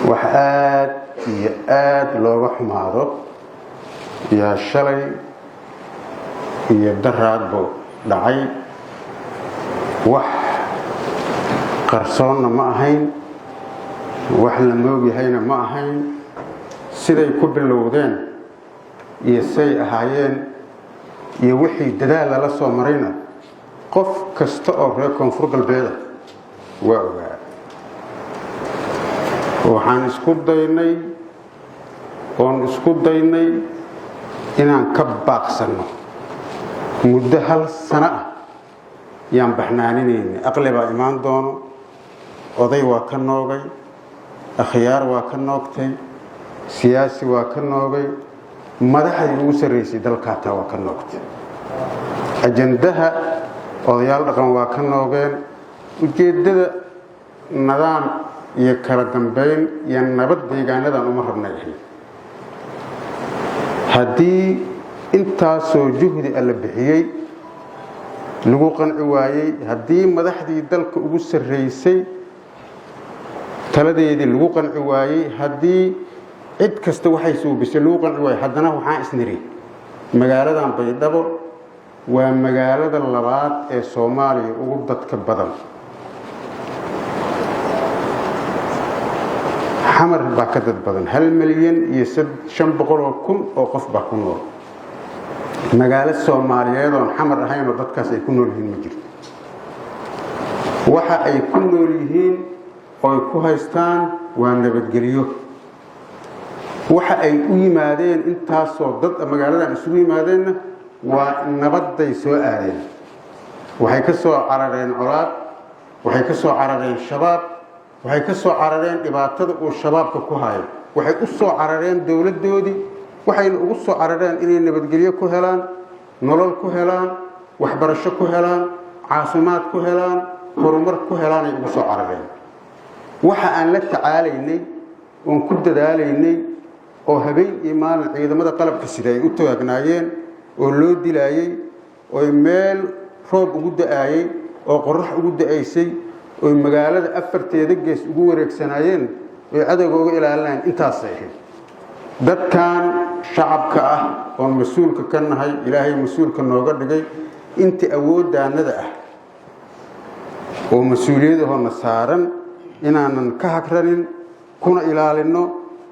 وحاد ياد لوغ حمادو يا شلي يدراد بو دعي وح قرصونا ما أهين وح لموغي هينا ما أهين سيدي كبلودين يسي أهايين يوحي دلال لسو مرينا قف كستأو ريكم فرق البيضة واوغا وحان اسكو دايني inaan ka baaqsano muddo hal sano ah yaan baxnaaninayna aqli baa imaan doono oday waa ka noogay akhyaar waa ka noogtay siyaasi waa ka noogay madaxdii ugu sarreysay dalkaata waa ka noogtay ajandaha odayaal dhaqan waa ka noogeen ujeedada nidaam iyo kala dambeyn iyo nabad deegaanadan uma rabnay haddii intaasoo juhdi alla bixiyey lagu qanci waayey haddii madaxdii dalka ugu sarreysay taladeedii lagu qanci waayey haddii cid kasta waxay suubisay lagu qanci waayey haddana waxaan isniri magaaladan Baydhabo waa magaalada labaad ee Soomaaliya ugu dadka badan xamar baa ka dad badan 1,500,000 oo qof baa ku nool magaalo Soomaaliyeed oo xamar ahayn oo dadkaas ay ku nool yihiin ma jirto waxa ay ku nool yihiin oo ku haystaan waa nabadgelyo waxa ay u yimaadeen intaasoo dad magaaladan isugu yimaadeen waa nabaday soo aadeen waxay ka soo carareen colaad waxay ka soo carareen shabaab waxay ka soo carareen dhibaatada uu shabaabka ku hayo waxay u soo carareen dawladoodii waxay ugu soo carareen inay nabadgelyo ku helaan nolol ku helaan waxbarasho ku helaan caafimaad ku helaan horumar ku helaan ay ugu soo carareen waxa aan la tacaalaynay oo ku dadaalaynay oo habeen iyo maalin ciidamada qalabka sida ay u taagnaayeen oo loo dilaayay oo meel roob ugu da'ayay oo qorrax ugu da'aysay oo magaalada afarteeda gees ugu wareegsanaayeen oo cadawga ilaalinayeen intaas ay dadkan shacabka ah oo mas'uulka ka nahay ilaahay mas'uulka nooga dhigay inta awoodaanada ah oo mas'uuliyadahoona saaran inaanan ka hakranin kuna ilaalino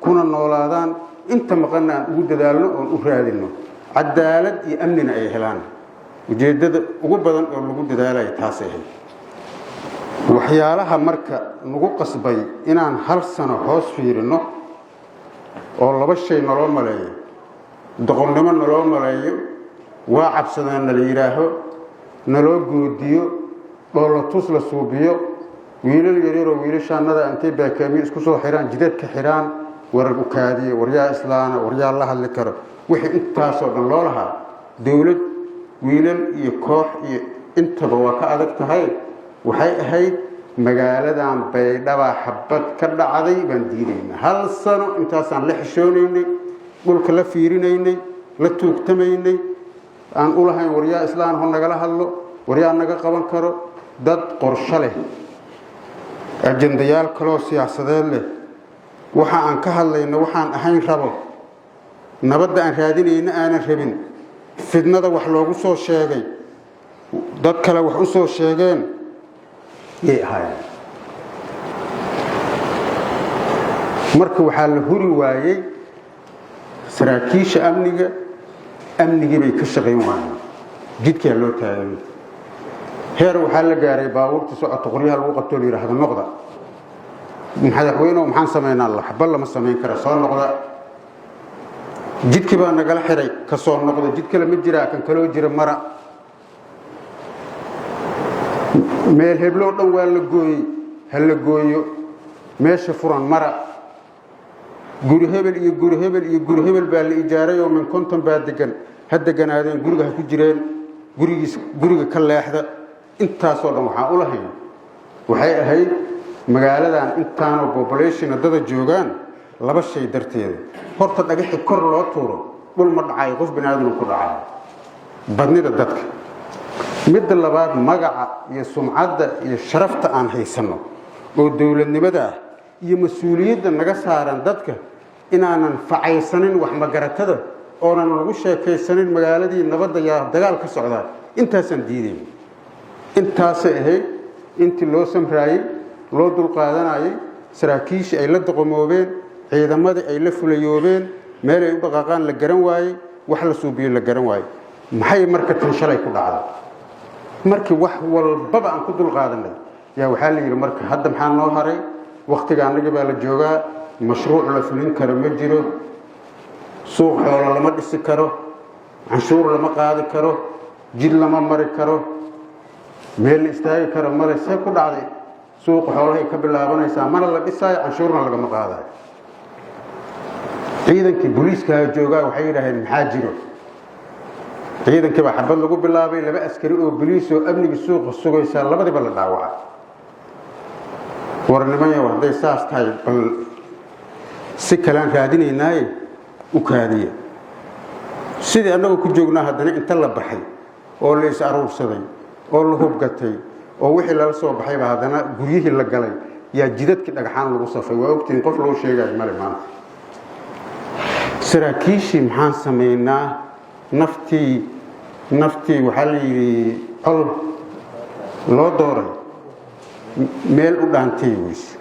kuna noolaadaan inta maqana aan ugu dadaalno oo u raadino cadaalad iyo amnina ay helaan ujeedada ugu badan oo lagu dadaalay taas ay waxyaalaha marka nagu qasbay inaan hal sano hoos fiirino oo laba shay naloo maleeyo doqonnimo naloo maleeyo waa cabsadaan la yiraaho naloo goodiyo oo tus la suubiyo wiilal yaryar oo wiilashaanada intay baakaamiin isku soo xiraan jidadka xiraan warar u kaadiye waryaa islaana waryaa la hadli karo wixii intaasoo dhan loo lahaa dawlad wiilal iyo koox iyo intaba waa ka adag tahay waxay ahayd magaaladan Baydhabo xabad ka dhacday baan diidaynaa hal sano intaasaan la xishoonaynay dhulka la fiirinaynay la tuugtamaynay aan u lahayn waryaa islaan ho nagala hadlo waryaa naga qaban karo dad qorshe leh ajandayaal kale oo siyaasadeed leh waxa aan ka hadlayno waxaan ahayn rabo nabadda aan raadinayna aanan rabin fidnada wax loogu soo sheegay dad kale wax u soo sheegeen marka waxaa la huri waayey saraakiisha amnigii bay ka shaqayn waayeen jidkaa loo taagay heer waxaa la gaaray baabuurta socodka qoryaha lagu qabto la yiraahdo noqda madaxweynuhu maxaan sameynaa waxba lama sameyn karo soo noqda jidkii baa nagala xiray ka soo noqda jid kale ma jira kan kaloo jira mara meel heblo dhan waa la gooyay hal la gooyo meesha furan mara guri hebel iyo guri hebel iyo guri hebel baa la ijaaray oo min konton baa degan hadda ganaadeen guriga ku jireen guriga ka leexda intaas oo dhan waxa u lahayn waxay ahayd magaaladan intaan oo population dad joogan laba shay darteed horta dhagax kor loo tuuro dhul ma dhacay qof banaadin ku dhacay badnida dadka mid labaad magaca iyo sumcadda iyo sharafta aan haysano oo dawladnimada iyo mas'uuliyadda naga saaran dadka inaanan facaysanin wax magaratada oonan lagu sheekaysanin magaaladii nabadda yaa dagaal ka socdaa intaasaan diiday intaasay ahayd intii loo samraayey loo dulqaadanayay saraakiishii ay la doqomoobeen ciidamadii ay la fulayoobeen meel ay u dhaqaaqaan la garan waayey wax la suubiyo la garan waayey maxay marka tan shalay ku dhacday markii wax walbaba aan ku dulqaadanay yaa waxaa la yidhi marka hadda maxaa noo haray waqtiga annaga baa la joogaa mashruuc la fulin karo ma jiro suuq xoolo lama dhisi karo canshuur lama qaadi karo jid lama mari karo meel la istaagi karo male see ku dhacday suuqa xoolahay ka bilaabanaysaa mana la dhisaayo canshuurna lagama qaadayo ciidankii booliiskaha joogaa waxay yidhaaheen maxaa jiro ciidankii baa xabad lagu bilaabay 2 askari oo booliis oo amniga suuqa sugaysaa labadiiba la dhaawacay warnimaya waxday saas tahay bal si kalaan raadinaynaaye u kaadiya sidii annagu ku joognaa haddana inta la baxay oo la is aruursaday oo la hubgatay oo wixii lala soo baxay baa haddana guryihii la galay yaa jidadkii dhagaxaan lagu safay waa ogtiin qof loo sheegayo male maanta saraakiishii maxaan samaynaa naftii waxaa la yidhi col loo dooray meel u dhaantay weyse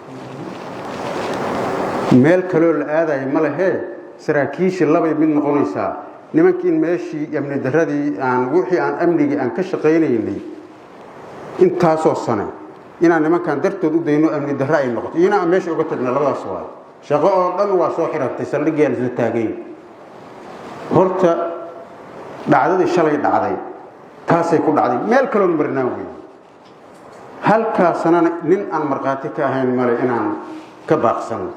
meel kaloo la aadayo ma lehee saraakiishii labay mid noqonaysaa nimankii meeshii amni darradii wixii aan amnigii aan ka shaqaynaynay intaasoo sane inaan nimankan dartood u dayno amni darro ay noqoto iyana aan meesha uga tagna labadaas waay shaqo oo dhan waa soo xirantay saldhiggaan isla taagayn horta dhacdadii shalay dhacday taasay ku dhacday meel kaloon marnaan weyn halkaasanana nin aan markhaati ka ahayn male inaan ka baaqsano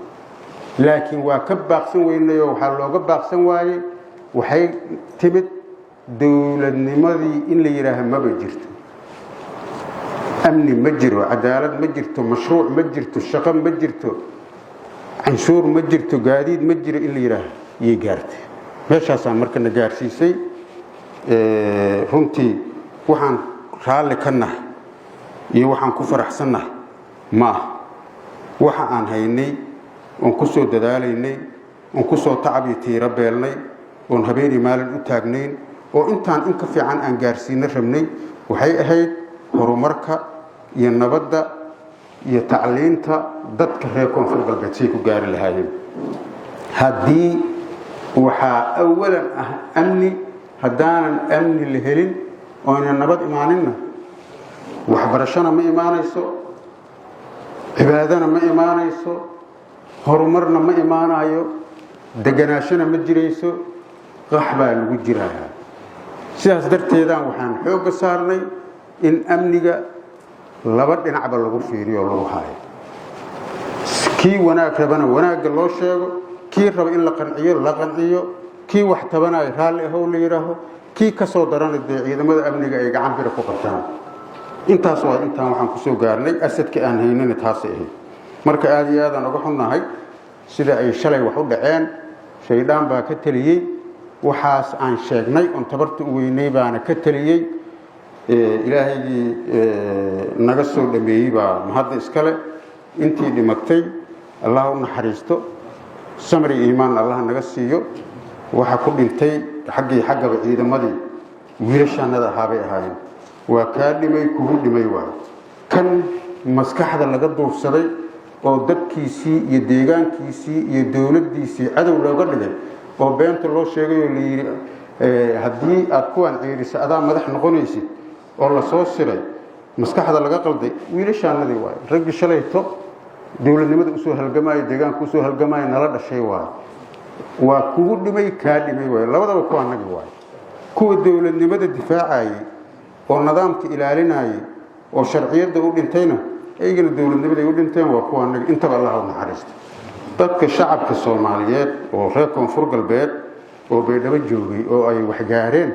laakiin waa ka baaqsan weynayoo waxaa looga baaqsan waayey waxay timid dowladnimadii in la yidhaaha maba jirto amni ma jiro cadaalad ma jirto mashruuc ma jirto shaqo ma jirto canshuur ma jirto gaadiid ma jiro in la yidhaaha iyay gaartay meeshaasaan markana gaarsiisay runtii waxaan raalli ka nahay iyo waxaan ku faraxsannahay ma aha waxa aan haynay oon ku soo dadaalaynay oon ku soo tacab iyo tiiro beelnay oon habeenii maalin u taagnayn oo intaan in ka fiican aan gaarsiino rabnay waxay ahayd horumarka iyo nabadda iyo tacliinta dadka reer koonfur galbeed say ku gaari lahaayeen haddii waxaa awalan ah amni haddaanan amni la helin ooyna nabad imaaninna waxbarashona ma imaanayso cibaadana ma imaanayso horumarna ma imaanayo deganaashona ma jirayso qax baa lagu jirayaa sidaas darteedaan waxaan xoogga saarnay in amniga laba dhinacba lagu fiiriyo oo lagu haayo kii wanaag rabana wanaagga loo sheego kii raba in la qanciyo kii wax tabanayo raalli ahow la yidhaaho kii ka soo darana dee ciidamada amniga ay gacan bira ku qabtaan intaas waa intaan waxaan ku soo gaarnay asadka aan haynana taasay ahayd marka aad iyo aadaan uga xunnahay sida ay shalay wax u dhaceen shaydaan baa ka teliyey waxaas aan sheegnay oon tabarta u weynay baana ka teliyey ilaahayii naga soo dhameeyey baa mahadda iskale intii dhimatay allah u naxariisto samri iimaan allah naga siiyo waxa ku dhintay xaggaba ciidamadii wiilashaanada ahaabay ahaayeen waa kaa dhimay kugu dhimay waay kan maskaxda laga duursaday oo dadkiisii iyo deegaankiisii iyo dowladdiisii cadow looga dhigay oo beenta loo sheegay oo la yidhi haddii aad kuwaan ciirisa adaa madax noqonaysid oo la soo siray maskaxda laga qalday wiilashaanadii waay raggii shalayto dowladnimada usoo halgamaayo deegaanka usoo halgamaayo nala dhashay waay waa kugu dhimay kaa dhimay waay labadaba kuwa anagi waay kuwa dowladnimada difaacayay oo nidaamka ilaalinayay oo sharciyadda u dhintayna aygana dowladnimaday u dhinteen waa kuwa anagi intaba allah u naxariista dadka shacabka soomaaliyeed oo reer koonfur galbeed oo baydhabo joogay oo ay waxgaareen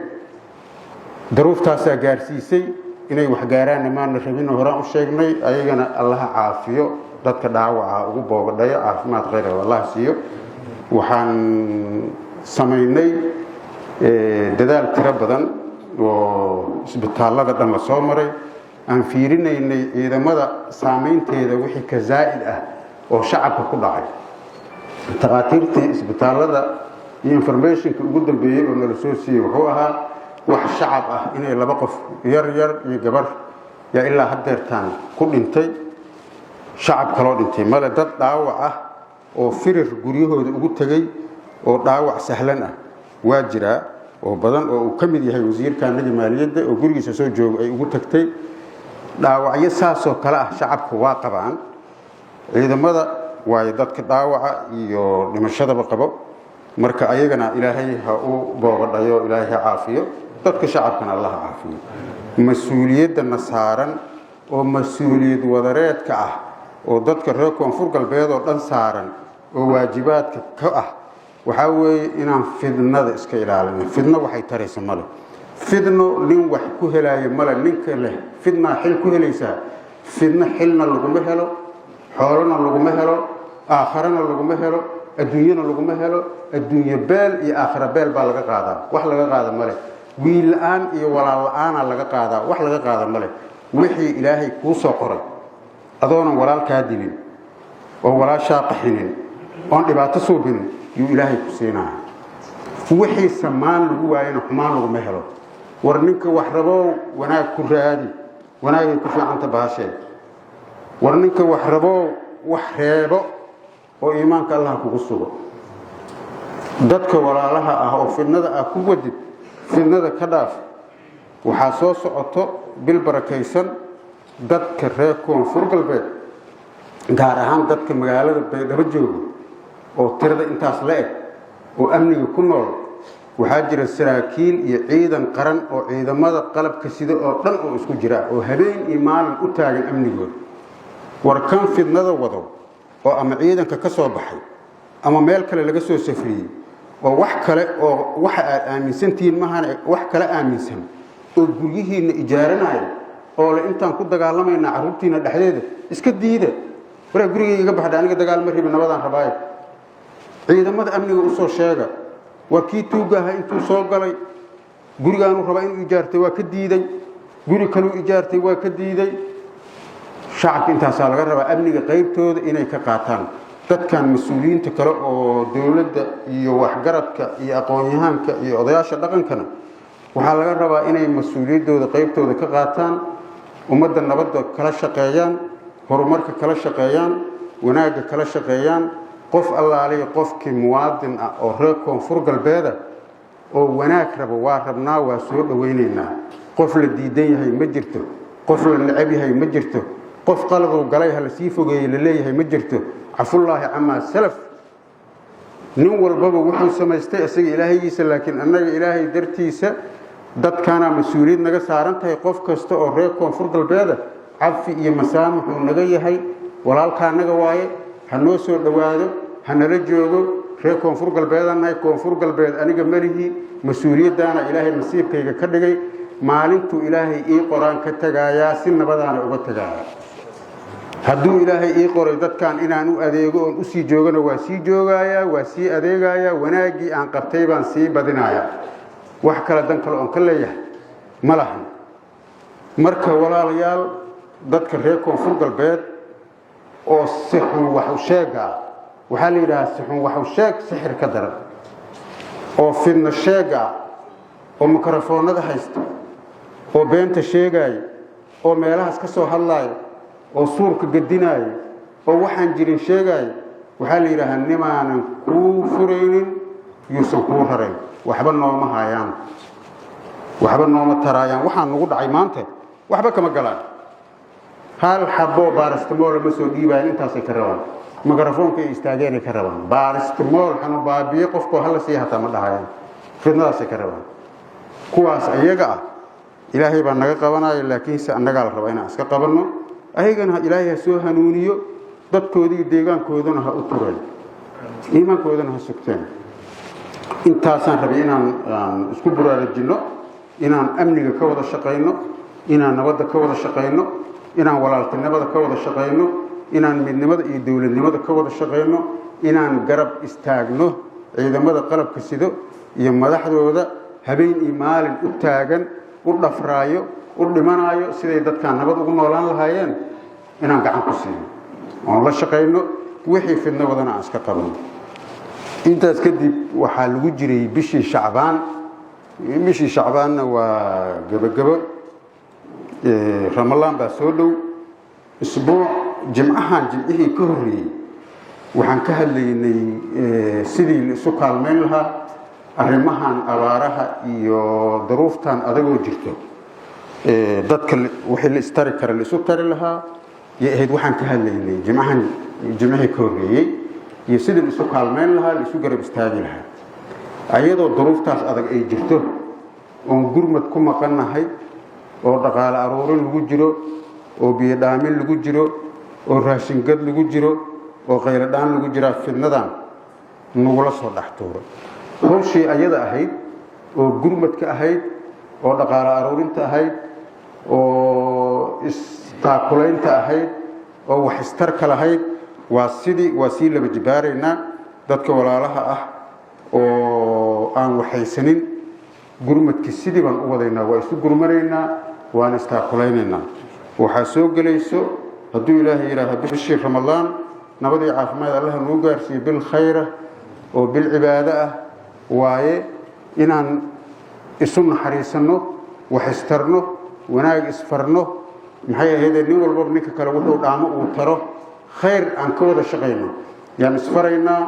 daruuftaasaa gaarsiisay inay waxgaaraanna maana rabin horaan u sheegnay ayagana allaha caafiyo dadka dhaawaca ugu boogadhayo caafimaad khayr allah siiyo waxaan samaynay dadaal tiro badan oo isbitaallada dhan la soo maray aan fiirinaynay ciidamada saamaynteeda wixii ka zaa'id ah oo shacabka ku dhacay taqaatiirtii isbitaalada iyo informationka ugu dambeeyay oo nala soo siiyay wuxuu ahaa wax shacab ah inay laba qof yar iyo gabar yaa ilaa haddeertaan ku dhintay shacab kaloo dhintay male dad dhaawac ah oo firir guryahooda ugu tagay oo dhaawac sahlan ah waa jiraa oo badan oo uu ka mid yahay wasiirkaanadii maaliyadda oo gurigiisa soo jooga ay ugu tagtay dhaawacyo saasoo kale ah shacabka waa qabaan ciidamada waayo dadka dhaawaca iyo dhimashadaba qabo marka ayagana ilaahay ha u boogadhayo ilaahay ha caafiyo dadka shacabkana allah ha caafiyo mas-uuliyadana saaran oo mas-uuliyad wadareedka ah oo dadka reer koonfur galbeed oo dhan saaran oo waajibaadka ka ah waxaa weeye inaan fidnada iska ilaalino fidno waxay taraysa male fidno nin wax ku helaayo male ninka leh fidnaa xil ku helaysaa fidno xilna laguma helo xoolana laguma helo aakharana laguma helo adduunyana laguma helo adduunye beel iyo aakhira beel baa laga qaadaa wax laga qaada male wiil la'aan iyo walaal la'aana laga qaadaa wax laga qaada male wixii ilaahay kuu soo qoray adoonan walaalkaa dilin oo walaashaa qaxinin oon dhibaato suubinin yuu ilaahay ku siinaa wixii samaan lagu waayana xumaan laguma helo war ninka wax rabow wanaag ku raadi wanaagay ku fiicanta baashee war ninka wax rabow wax reebo oo iimaanka allah kugu sugo dadka walaalaha ah oo fidnada ah ku wadid fidnada ka dhaaf waxaa soo socoto bil barakaysan dadka reer koonfur galbeed gaar ahaan dadka magaalada baydhabo jooga oo tirada intaas la eg oo amniga ku nool waxaa jira saraakiil iyo ciidan qaran oo ciidamada qalabka sida oo dhan oo isku jira oo habeen iyo maalin u taagan amnigooda war kan fidnada wado oo ama ciidanka ka soo baxay ama meel kale laga soo safriyey oo wax kale oo waxa aad aaminsantihiin mahana wax kale aaminsan oo guryihiinna ijaaranaya oo le intaan ku dagaalamayna carruurtiina dhexdeeda iska diida waraa gurigayga iga baxda aniga dagaal ma ribi nabadaan rabaayo ciidamada amniga u soo sheega waa kii tuugaha intuu soo galay gurigaanu rabaa inuu ijaartay waa ka diiday guri kaluu ijaartay waa ka diiday shacabka intaasaa laga rabaa amniga qaybtooda inay ka qaataan dadkan mas-uuliyiinta kale oo dowladda iyo waxgaradka iyo aqoon-yahaanka iyo odayaasha dhaqankana waxaa laga rabaa inay mas-uuliyaddooda qaybtooda ka qaataan ummadda nabadda kala shaqeeyaan horumarka kala shaqeeyaan wanaagga kala shaqeeyaan qof allaaliya qofkii muwaadin ah oo reer koonfur galbeeda oo wanaag rabo waa rabnaa waa soo dhowaynaynaa qof la diidan yahay ma jirto qof la necab yahay ma jirto qof qaladuu galay ha la sii fogeeyey la leeyahay ma jirto cafullaahi camaa salaf nin walbaba wuxuu samaystay isaga ilaahayiisa laakiin annaga ilaahay dartiisa dadkaana mas-uuliyad naga saaran tahay qof kasta oo reer koonfur galbeeda cafi iyo masaamixuu naga yahay walaalkaa naga waaye ha noo soo dhowaado ha nala joogo reer koonfur galbeedaan nahay koonfur galbeed aniga malihii mas-uuliyaddaana ilaahay nasiibkayga ka dhigay maalintuu ilaahay ii qoraan ka tagaayaa si nabadaana uga tagaaya hadduu ilaahay ii qoray dadkan inaan u adeego oon usii joogana waa sii joogayaa waa sii adeegayaa wanaaggii aan qabtay baan sii badinayaa wax kale dan kale oon ka leeyahay ma lahan marka walaalayaal dadka reer koonfur galbeed oo sixun waxu sheega ah waxaa la yidhahaa sixun waxu sheeg sixir ka daran oo fidna sheega ah oo mikrofoonada haysta oo beenta sheegaayo oo meelahaas ka soo hadlaayo oo suurka gedinaayo oo waxaan jirin sheegaayo waxaa la yidhaahaa nimaanan kuu furaynin yuusan kuu rarayn waxba nooma haayaan waxba nooma taraayaan waxaan nagu dhacay maanta waxba kama galaan hal xaboo baaristamool ma soo dhiibaayan intaasay ka rabaan mikrofoonka ay istaageenay ka rabaan baaristamool xanu baabiye qofkoo hala sii hataa ma dhahayaan fidnadaasay ka rabaan kuwaas ayaga ah ilaahay baa naga qabanaya laakiinse annagaa la rabaa inaan iska qabanno ayagana ilaahay ha soo hanuuniyo dadkoodii deegaankoodana ha u tureen iimaankoodana ha sugteen intaasaan rabay inaan isku buraarajinno inaan amniga ka wada shaqayno inaan nabadda ka wada shaqayno inaan walaaltinimada ka wada shaqayno inaan midnimada iyo dowladnimada ka wada shaqayno inaan garab istaagno ciidamada qalabka sido iyo madaxdooda habeen iyo maalin u taagan u dhafraayo u dhimanaayo siday dadkaan nabad ugu noolaan lahaayeen inaan gacan ku siino oon la shaqayno wixii fidna wadana aan iska qabanno intaas kadib waxaa lagu jiray bishii shacbaanna waa gabagabo ramadaan baa soo dhow isbuuc jimcihii ka horreeyey waxaan ka hadlaynay sidii la isu kaalmayn lahaa arrimahan abaaraha iyo daruuftan adagoo jirto dadka wixii la istari kara la isu tari lahaa iyo ahayd waxaan ka hadlaynay jimcihii ka horreeyey iyo sidii la isu kaalmayn lahaa la isu garab istaagi lahaa ayadoo daruuftaas adag ay jirto oon gurmad ku maqannahay oo dhaqaale aruurin lagu jiro oo biyo dhaamin lagu jiro oo raashingad lagu jiro oo qayladhaan lagu jiraa fidnadan nagula soo dhex tuuro hawshii ayada ahayd oo gurmadka ahayd oo dhaqaale aruurinta ahayd oo istaakulaynta ahayd oo wax istarka lahayd waa sii laba jibaaraynaa dadka walaalaha ah oo aan waxaysanin gurmadkii sidii baan u wadaynaa waa isu gurmanaynaa waan istaakulaynaynaa waxaa soo gelayso hadduu ilaahay yidhaaha bishii ramadaan nabadii caafimaad allaha nuu gaarsiiyo bil khayra oo bil cibaado ah waaye inaan isu naxariisanno wax istarno wanaag isfarno maxay ahaydee nin walbaba ninka kale wuxuu dhaamo uu taro khayr aan ka wada shaqayno yaan isfaraynaa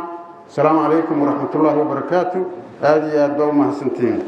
asalaamu calaykum waraxmatullaahi wabarakaatu aad iyo aad baa u mahadsantihiin